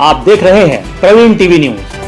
आप देख रहे हैं प्रवीण टीवी न्यूज।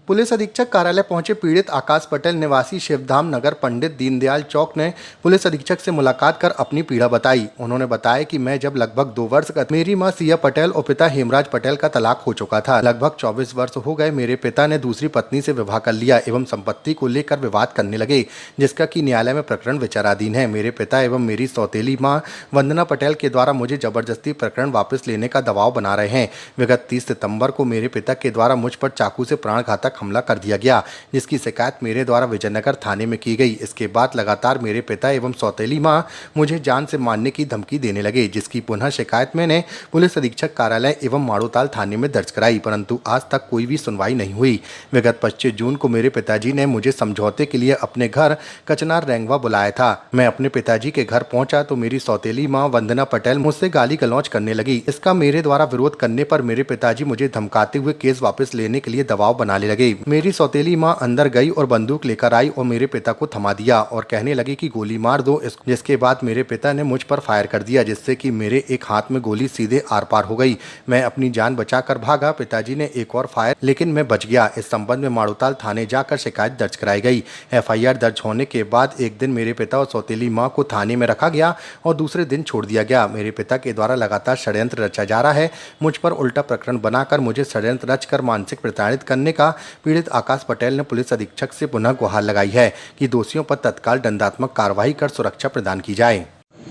पुलिस अधीक्षक कार्यालय पहुंचे पीड़ित आकाश पटेल निवासी शिवधाम नगर पंडित दीनदयाल चौक ने पुलिस अधीक्षक से मुलाकात कर अपनी पीड़ा बताई। उन्होंने बताया कि मैं जब लगभग 2 वर्ष का मेरी मां सिया पटेल और पिता हेमराज पटेल का तलाक हो चुका था। लगभग 24 वर्ष हो गए। मेरे पिता ने दूसरी पत्नी से विवाह कर लिया एवं संपत्ति को लेकर विवाद करने लगे, जिसका कि न्यायालय में प्रकरण विचाराधीन है। मेरे पिता एवं मेरी सौतेली मां वंदना पटेल के द्वारा मुझे जबरदस्ती प्रकरण वापस लेने का दबाव बना रहे हैं। विगत 30 सितंबर को मेरे पिता के द्वारा मुझ पर चाकू से प्राणघातक हमला कर दिया गया, जिसकी शिकायत मेरे द्वारा विजयनगर थाने में की गई। इसके बाद लगातार मेरे पिता एवं सौतेली मां मुझे जान से मारने की धमकी देने लगे, जिसकी पुनः शिकायत मैंने पुलिस अधीक्षक कार्यालय एवं माड़ोताल थाने में दर्ज कराई, परंतु आज तक कोई भी सुनवाई नहीं हुई। विगत 25 जून को मेरे पिताजी ने मुझे समझौते के लिए अपने घर कचनार रेंगवा बुलाया था। मैं अपने पिताजी के घर पहुंचा तो मेरी सौतेली मां वंदना पटेल मुझसे गाली गलौज करने लगी। इसका मेरे द्वारा विरोध करने पर मेरे पिताजी मुझे धमकाते हुए केस वापस लेने के लिए दबाव बनाने लगे। मेरी सौतेली मां अंदर गई और बंदूक लेकर आई और मेरे पिता को थमा दिया और कहने लगी कि गोली मार दो। जिसके बाद मेरे पिता ने मुझ पर फायर कर दिया, जिससे कि मेरे एक हाथ में गोली सीधे आर पार हो गई। मैं अपनी जान बचाकर भागा। पिताजी ने एक और फायर, लेकिन मैं बच गया। इस संबंध में माड़ोताल थाने जाकर शिकायत दर्ज कराई गई। FIR दर्ज होने के बाद एक दिन मेरे पिता और सौतेली मां को थाने में रखा गया और दूसरे दिन छोड़ दिया गया। मेरे पिता के द्वारा लगातार षड्यंत्र रचा जा रहा है। मुझ पर उल्टा प्रकरण बनाकर मुझे षड्यंत्र रचकर मानसिक प्रताड़ित करने का पीड़ित आकाश पटेल ने पुलिस अधीक्षक से पुनः गुहार लगाई है कि दोषियों पर तत्काल दंडात्मक कार्रवाई कर सुरक्षा प्रदान की जाए।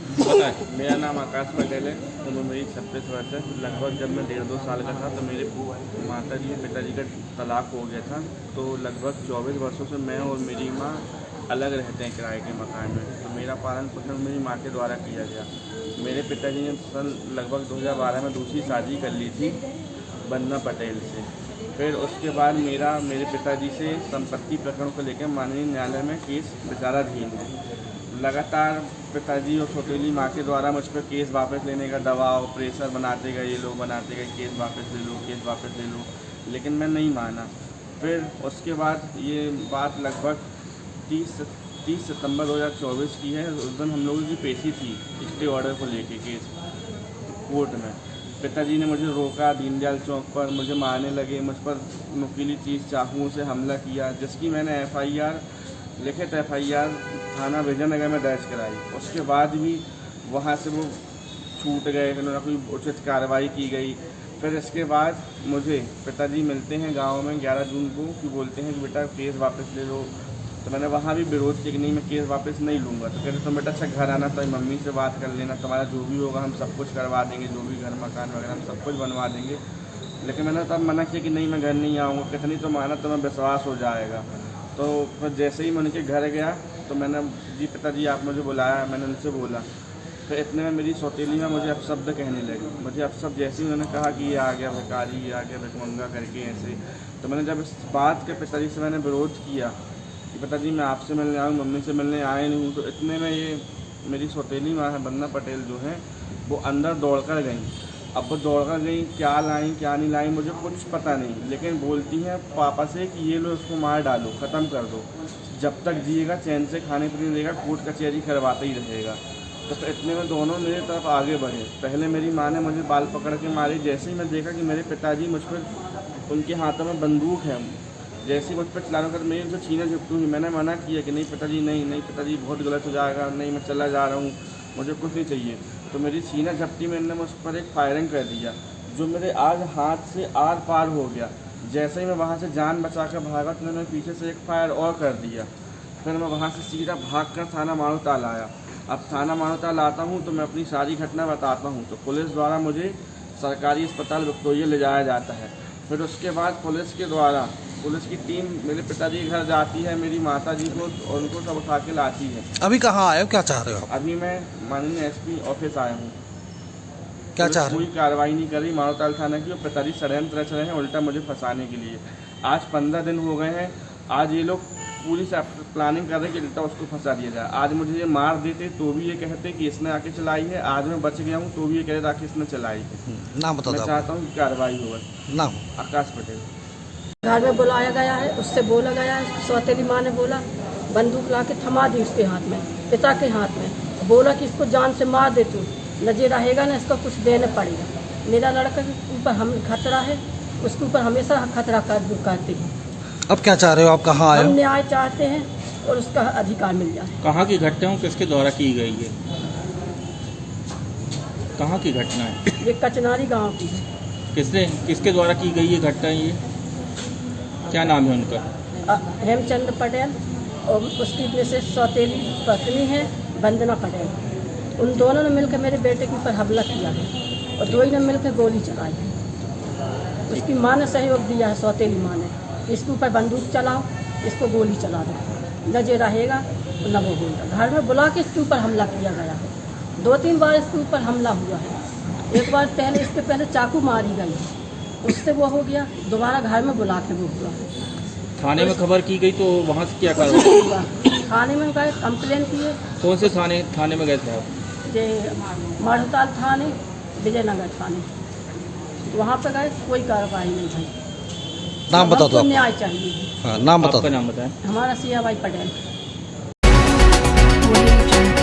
मेरा नाम आकाश पटेल है। उम्र मेरी 26 वर्ष है। लगभग जब मैं 1.5-2 साल का था तो मेरे माता जी और पिताजी का तलाक हो गया था। तो लगभग 24 वर्षों से मैं और मेरी माँ अलग रहते हैं किराए के मकान में। तो मेरा पालन पोषण मेरी माँ के द्वारा किया गया। मेरे पिताजी ने सन लगभग 2012 में दूसरी शादी कर ली थी वंदना पटेल से। फिर उसके बाद मेरे पिताजी से संपत्ति प्रकरण को लेकर माननीय न्यायालय में केस विचाराधीन है। लगातार पिताजी और सौतेली माँ के द्वारा मुझ पर केस वापस लेने का दबाव, प्रेशर बनाते गए, ये लोग बनाते गए केस वापस ले लो, केस वापस ले लो, लेकिन मैं नहीं माना। फिर उसके बाद ये बात लगभग 30 सितंबर 2024 की है। उस दिन हम लोगों की पेशी थी स्टे ऑर्डर को लेके केस कोर्ट में। पिताजी ने मुझे रोका दीनदयाल चौक पर, मुझे मारने लगे, मुझ पर नुकीली चीज़ चाकुओं से हमला किया, जिसकी मैंने FIR लिखित FIR थाना विजयनगर में दर्ज कराई। उसके बाद भी वहाँ से वो छूट गए, उन्होंने कोई उचित कार्रवाई की गई। फिर इसके बाद मुझे पिताजी मिलते हैं गांव में 11 जून को कि बोलते हैं कि बेटा केस वापस ले लो। तो मैंने वहाँ भी विरोध किया कि नहीं, मैं केस वापस नहीं लूँगा। तो कहते तुम बेटा अच्छा घर आना, तो मम्मी से बात कर लेना, तुम्हारा जो भी होगा हम सब कुछ करवा देंगे, जो भी घर मकान वगैरह हम सब कुछ बनवा देंगे। लेकिन मैंने तब मना किया कि नहीं मैं घर नहीं आऊँगा। कहते नहीं तो माना तो मैं विश्वास हो जाएगा। तो फिर जैसे ही मैं उनके घर गया तो मैंने जी पिताजी आप मुझे बुलाया, मैंने उनसे बोला। फिर इतने में मेरी सौतेली में मुझे अपशब्द कहने लगी। मुझे अपशब्द जैसे ही उन्होंने कहा कि ये आ गया भिखारी, ये आ गया भिखमंगा करके ऐसे। तो मैंने जब इस बात के पिताजी से मैंने विरोध किया कि पिताजी मैं आपसे मिलने आऊँ, मम्मी से मिलने आए नहीं हूँ, तो इतने में ये मेरी सौतेली माँ है वंदना पटेल जो है वो अंदर दौड़ कर गई। अब वो दौड़ कर गई, क्या लाई क्या नहीं लाई मुझे कुछ पता नहीं, लेकिन बोलती हैं पापा से कि ये लो इसको मार डालो, ख़त्म कर दो, जब तक जिएगा चैन से खाने पीने देगा, कोर्ट कचहरी करवाता ही रहेगा। तो फिर इतने में दोनों मेरी तरफ आगे बढ़े। पहले मेरी माँ ने मुझे बाल पकड़ के मारी। जैसे ही मैं देखा कि मेरे पिताजी मुझ पर, उनके हाथों में बंदूक है, जैसे ही मुझ पर चलाने कर मेरी उनसे छीना झपटूँगी। मैंने मना किया कि नहीं पिताजी नहीं पिताजी बहुत गलत हो जाएगा, नहीं मैं चला जा रहा हूँ, मुझे कुछ नहीं चाहिए। तो मेरी छीना झपटी में इन्होंने मुझ पर एक फायरिंग कर दिया जो मेरे आज हाथ से आर पार हो गया। जैसे ही मैं वहाँ से जान बचा कर भागा तो उन्होंने पीछे से एक फायर और कर दिया। फिर मैं वहाँ से सीधा भागकर थाना माड़ोताल आया। अब थाना माड़ोताल आता हूँ तो मैं अपनी सारी घटना बताता हूँ। तो पुलिस द्वारा मुझे सरकारी अस्पताल विक्टोरिया ले जाया जाता है। फिर उसके बाद पुलिस के द्वारा पुलिस की टीम मेरे पिताजी के घर जाती है, मेरी माता जी को और उनको सब उठा के लाती है। अभी कहाँ आए हो, क्या चाह रहे हो? अभी मैं माननीय SP ऑफिस आया हूँ। क्या चाह रहे हो? कोई कार्रवाई नहीं करी माड़ोताल थाना की, और पिताजी षड्यंत्र रच रहे हैं उल्टा मुझे फंसाने के लिए। आज 15 दिन हो गए हैं। आज ये लोग पूरी प्लानिंग कर रहे हैं कि उल्टा उसको फंसा दिया जाए। आज मुझे ये मार देते तो भी ये कहते कि इसने आके चलाई है, आज मैं बच गया हूँ तो भी ये कहते आके इसने चलाई है। नाम बताओ। मैं चाहता हूँ कि कार्रवाई हो। नाम आकाश पटेल। घर में बुलाया गया है, उससे बोला गया है, सौतेली माँ ने बोला, बंदूक ला के थमा दी उसके हाथ में, पिता के हाथ में, बोला कि इसको जान से मार दे, तू नजे रहेगा ना इसको कुछ देना पड़ेगा। मेरा लड़का के ऊपर हम खतरा है, उसके ऊपर हमेशा खतरा करते हैं। अब क्या चाह रहे हो आप? कहाँ आए हम हो? न्याय चाहते हैं और उसका अधिकार मिल जाए। कहाँ की घटना है, किसके द्वारा की गई है? कहाँ की घटना है? ये कचनारी गांव की है। किसके द्वारा की गई ये घटना? ये क्या नाम है उनका? हेमचंद पटेल और उसकी मिसेस सौतेली पत्नी है वंदना पटेल। उन दोनों ने मिलकर मेरे बेटे के ऊपर हमला किया है और दो ही ने मिलकर गोली चलाई है। उसकी माँ ने सहयोग दिया है, सौतेली माँ ने, इसके ऊपर बंदूक चलाओ, इसको गोली चला दो, न जे रहेगा न वो होगा। घर में बुला के इसके ऊपर हमला किया गया है। 2-3 बार इसके ऊपर हमला हुआ है। एक बार पहले, इसके पहले चाकू मारी गई, उससे वो हो गया। दोबारा घर में बुला के वो हुआ। थाने में खबर की गई तो वहाँ से क्या कार्रवाई? हुआ थाने में गए, कंप्लेन किए। कौन से थाने में गए थे आप? जे माढ़ोताल थाने, विजयनगर थाने, वहाँ पे गए, कोई कार्रवाई नहीं हुई। नाम बता दो हमको आप। न्याय चाहिए। हाँ, नाम बता आपका दो। नाम बताएं। हमारा सियाबाई पटेल। Audio Jungle.